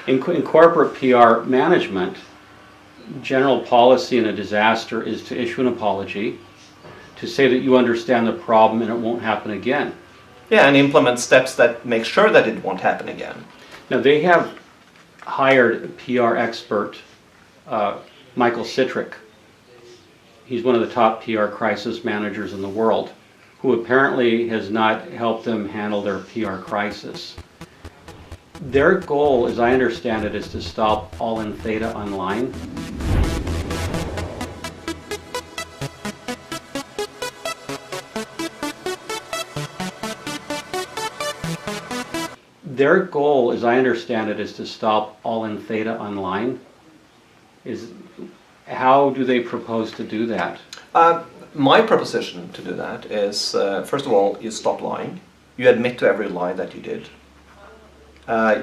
In corporate PR management, general policy in a disaster is to issue an apology, to say that you understand the problem and it won't happen again. Yeah, and implement steps that make sure that it won't happen again. Now they have hired PR expert Michael Citrick. He's one of the top PR crisis managers in the world, who apparently has not helped them handle their PR crisis. Their goal, as I understand it, is to stop all in theta online. Their goal, as I understand it, is to stop all in theta online. How do they propose to do that? My proposition to do that is, first of all, you stop lying. You admit to every lie that you did.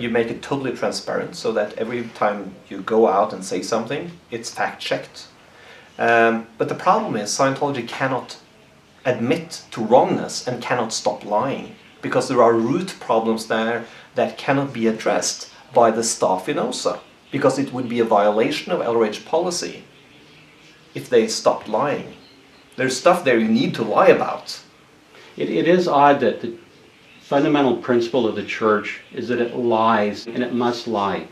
You make it totally transparent so that every time you go out and say something, it's fact-checked. But the problem is Scientology cannot admit to wrongness and cannot stop lying, because there are root problems there that cannot be addressed by the staff in OSA, because it would be a violation of LRH policy if they stopped lying. There's stuff there you need to lie about. It is odd that the fundamental principle of the church is that it lies, and it must lie.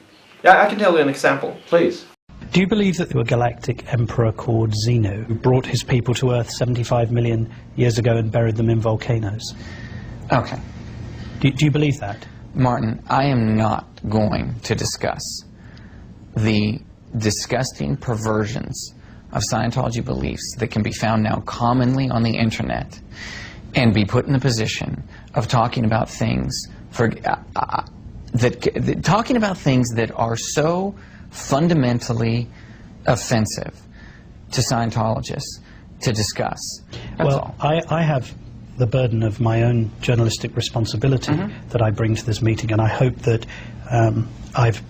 Yeah, I can tell you an example. Please. Do you believe that there was a galactic emperor called Zeno who brought his people to Earth 75 million years ago and buried them in volcanoes? Okay. Do you believe that? Martin, I am not going to discuss the disgusting perversions of Scientology beliefs that can be found now commonly on the internet and be put in the position of talking about things talking about things that are so fundamentally offensive to Scientologists to discuss. That's well, all. I have the burden of my own journalistic responsibility that I bring to this meeting, and I hope that I've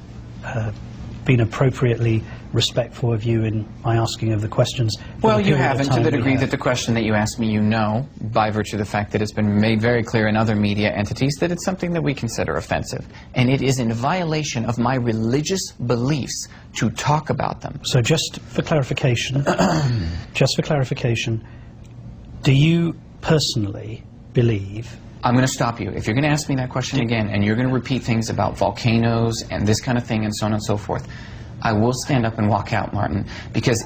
been appropriately respectful of you in my asking of the questions. Well, you haven't, to the degree that the question that you asked me, you know, by virtue of the fact that it's been made very clear in other media entities that it's something that we consider offensive. And it is in violation of my religious beliefs to talk about them. So just for clarification, do you personally believe... I'm going to stop you. If you're going to ask me that question again, and you're going to repeat things about volcanoes and this kind of thing and so on and so forth, I will stand up and walk out, Martin, because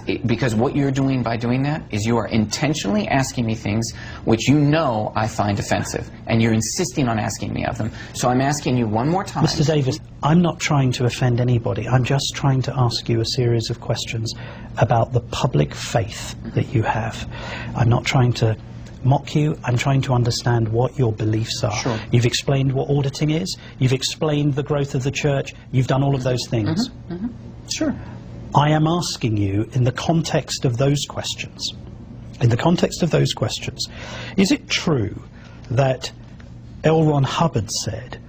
what you're doing by doing that is you are intentionally asking me things which you know I find offensive, and you're insisting on asking me of them. So I'm asking you one more time. Mr. Davis, I'm not trying to offend anybody. I'm just trying to ask you a series of questions about the public faith that you have. I'm not trying to mock you. I'm trying to understand what your beliefs are. Sure. You've explained what auditing is. You've explained the growth of the church. You've done all of those things. Sure. I am asking you in the context of those questions. In the context of those questions, is it true that L. Ron Hubbard said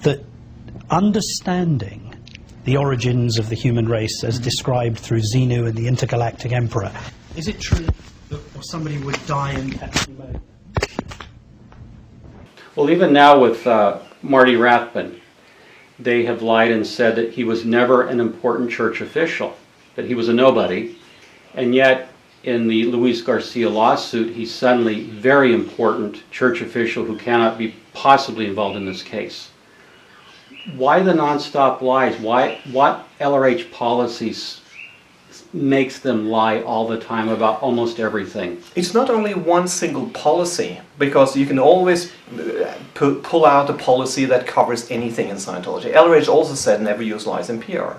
that understanding the origins of the human race as described through Zeno and the intergalactic emperor, is it true that somebody would die and catch pneumonia? Well, even now with Marty Rathbun, they have lied and said that he was never an important church official, that he was a nobody, and yet in the Luis Garcia lawsuit, he's suddenly a very important church official who cannot be possibly involved in this case. Why the nonstop lies? What LRH policies makes them lie all the time about almost everything? It's not only one single policy, because you can always pull out a policy that covers anything in Scientology. LRH also said never use lies in PR.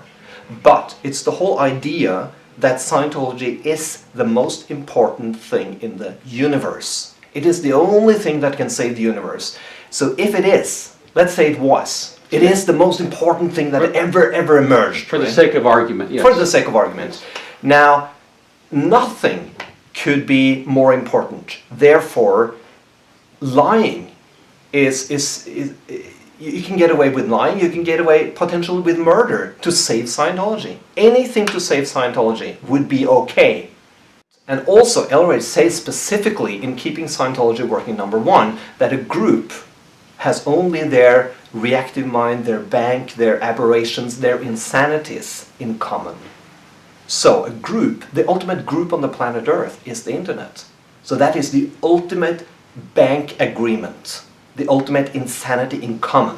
But it's the whole idea that Scientology is the most important thing in the universe. It is the only thing that can save the universe. So if it is, let's say it is the most important thing that ever emerged. For the sake of argument, yes. For the sake of argument. Now, nothing could be more important. Therefore, lying is you can get away with lying, you can get away potentially with murder to save Scientology. Anything to save Scientology would be okay. And also, LRH says specifically in keeping Scientology working, number one, that a group has only their reactive mind, their bank, their aberrations, their insanities in common. So a group, the ultimate group on the planet Earth is the internet. So that is the ultimate bank agreement, the ultimate insanity in common.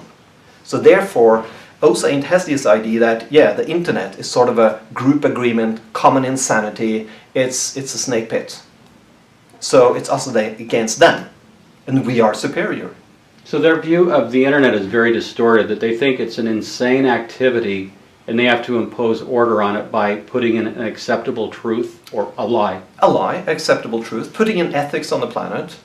So therefore, OSINT has this idea that, yeah, the internet is sort of a group agreement, common insanity, it's a snake pit. So it's us against them, and we are superior. So their view of the internet is very distorted, that they think it's an insane activity and they have to impose order on it by putting in an acceptable truth or a lie. A lie, acceptable truth, putting in ethics on the planet,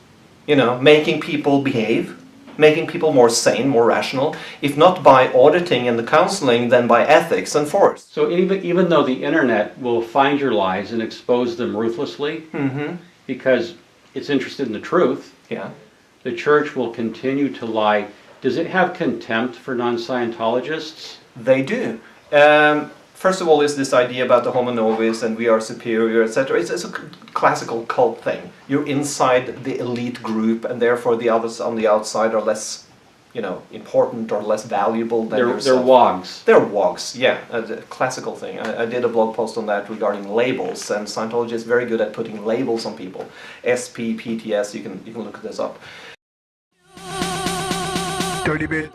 you know, making people behave, making people more sane, more rational, if not by auditing and the counseling, then by ethics and force. So even though the internet will find your lies and expose them ruthlessly, because it's interested in the truth, Yeah. the church will continue to lie. Does it have contempt for non-Scientologists? They do. First of all, is this idea about the homo novus and we are superior, etc. It's a classical cult thing. You're inside the elite group, and therefore the others on the outside are less, you know, important or less valuable than They're yourself. wogs. They're wogs, yeah, a classical thing. I did a blog post on that regarding labels, and Scientology is very good at putting labels on people. SP, PTS, you can look this up. Dirty bit.